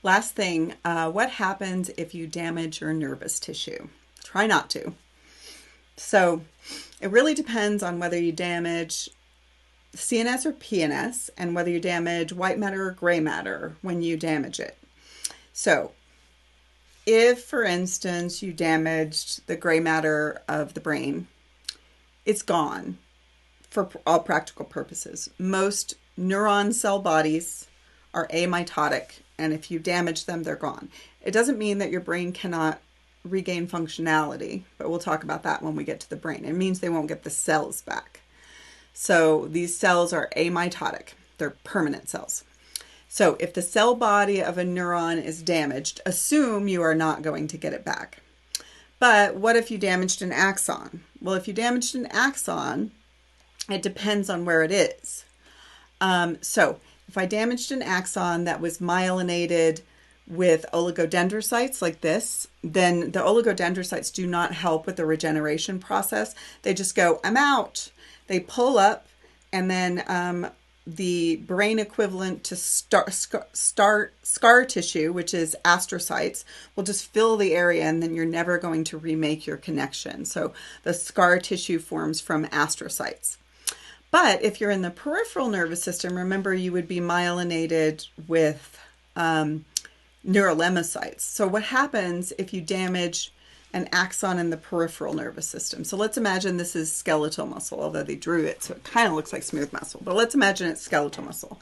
Last thing, what happens if you damage your nervous tissue? Try not to. So it really depends on whether you damage CNS or PNS and whether you damage white matter or gray matter when you damage it. So if, for instance, you damaged the gray matter of the brain, it's gone for all practical purposes. Most neuron cell bodies are amitotic, and if you damage them, they're gone. It doesn't mean that your brain cannot regain functionality, but we'll talk about that when we get to the brain. It means they won't get the cells back. So these cells are amitotic. They're permanent cells. So if the cell body of a neuron is damaged, assume you are not going to get it back. But what if you damaged an axon? Well, if you damaged an axon, it depends on where it is. So if I damaged an axon that was myelinated with oligodendrocytes like this, then the oligodendrocytes do not help with the regeneration process. They just go, I'm out. They pull up, and then the brain equivalent to scar tissue, which is astrocytes, will just fill the area, and then you're never going to remake your connection. So the scar tissue forms from astrocytes. But if you're in the peripheral nervous system, remember you would be myelinated with neurolemmacytes. So what happens if you damage an axon in the peripheral nervous system? So let's imagine this is skeletal muscle, although they drew it so it kind of looks like smooth muscle, but let's imagine it's skeletal muscle.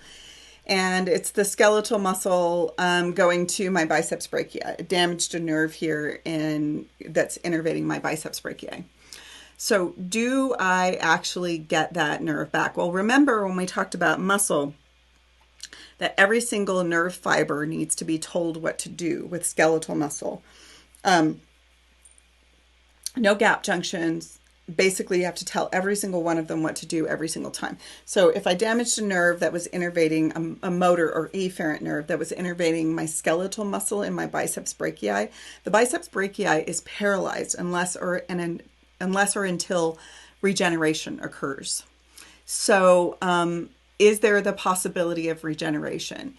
And it's the skeletal muscle going to my biceps brachii. It damaged a nerve here that's innervating my biceps brachii. So do I actually get that nerve back? Well, remember when we talked about muscle, that every single nerve fiber needs to be told what to do with skeletal muscle. No gap junctions. Basically, you have to tell every single one of them what to do every single time. So if I damaged a nerve that was innervating a motor or efferent nerve that was innervating my skeletal muscle in my biceps brachii, the biceps brachii is paralyzed unless or until regeneration occurs. So is there the possibility of regeneration?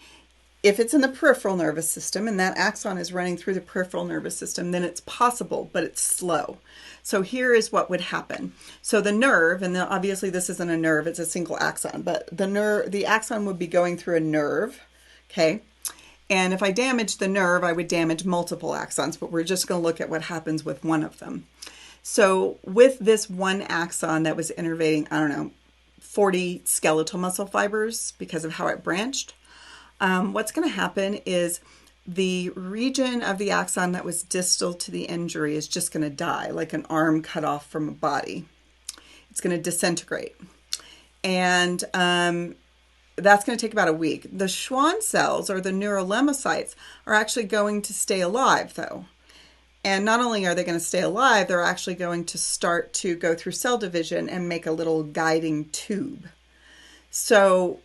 If it's in the peripheral nervous system and that axon is running through the peripheral nervous system, then it's possible, but it's slow. So here is what would happen. So the nerve, and obviously this isn't a nerve, it's a single axon, but the axon would be going through a nerve, okay? And if I damage the nerve, I would damage multiple axons, but we're just going to look at what happens with one of them. So with this one axon that was innervating, 40 skeletal muscle fibers because of how it branched, what's going to happen is the region of the axon that was distal to the injury is just going to die, like an arm cut off from a body. It's going to disintegrate. And that's going to take about a week. The Schwann cells, or the neurolemmacytes, are actually going to stay alive, though. And not only are they going to stay alive, they're actually going to start to go through cell division and make a little guiding tube. So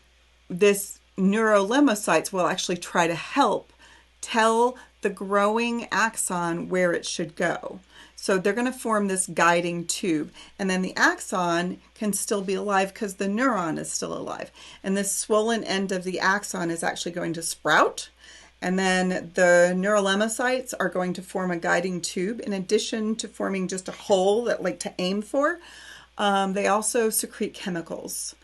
this neurolemmacytes will actually try to help tell the growing axon where it should go. So they're going to form this guiding tube, and then the axon can still be alive because the neuron is still alive. And this swollen end of the axon is actually going to sprout, and then the neurolemmacytes are going to form a guiding tube. In addition to forming just a hole that to aim for, they also secrete chemicals.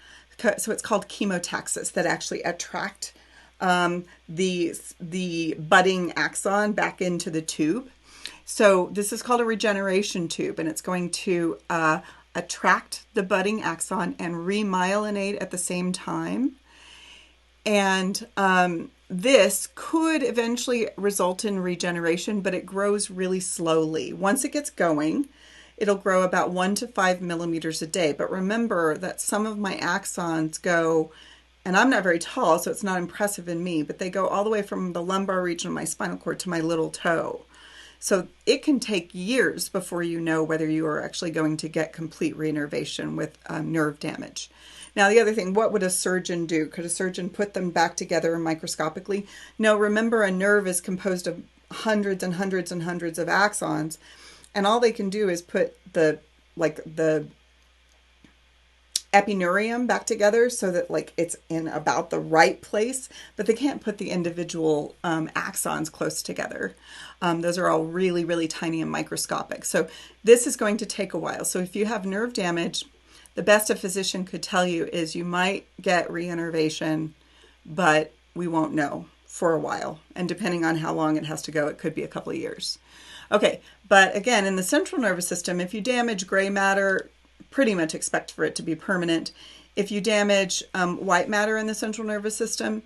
So it's called chemotaxis that actually attract the budding axon back into the tube. So this is called a regeneration tube, and it's going to attract the budding axon and remyelinate at the same time. And this could eventually result in regeneration, but it grows really slowly. Once it gets going, it'll grow about 1 to 5 millimeters a day. But remember that some of my axons go, and I'm not very tall, so it's not impressive in me, but they go all the way from the lumbar region of my spinal cord to my little toe. So it can take years before you know whether you are actually going to get complete reinnervation with nerve damage. Now, the other thing, what would a surgeon do? Could a surgeon put them back together microscopically? No, remember, a nerve is composed of hundreds and hundreds and hundreds of axons, and all they can do is put the epineurium back together so that like it's in about the right place, but they can't put the individual axons close together. Those are all really, really tiny and microscopic. So this is going to take a while. So if you have nerve damage, the best a physician could tell you is you might get reinnervation, but we won't know for a while. And depending on how long it has to go, it could be a couple of years. Okay, but again, in the central nervous system, if you damage gray matter, pretty much expect for it to be permanent. If you damage white matter in the central nervous system,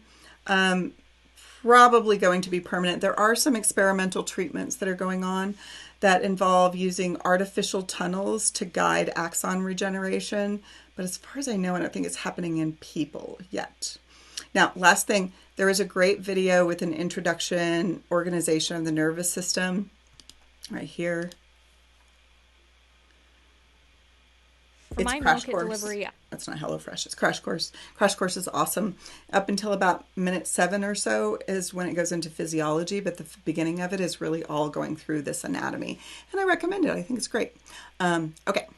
probably going to be permanent. There are some experimental treatments that are going on that involve using artificial tunnels to guide axon regeneration. But as far as I know, I don't think it's happening in people yet. Now, last thing, there is a great video with an introduction, organization of the nervous system right here. It's Crash Course. Delivery. That's not HelloFresh. It's Crash Course. Crash Course is awesome. Up until about minute 7 or so is when it goes into physiology, but the beginning of it is really all going through this anatomy. And I recommend it. I think it's great. Okay.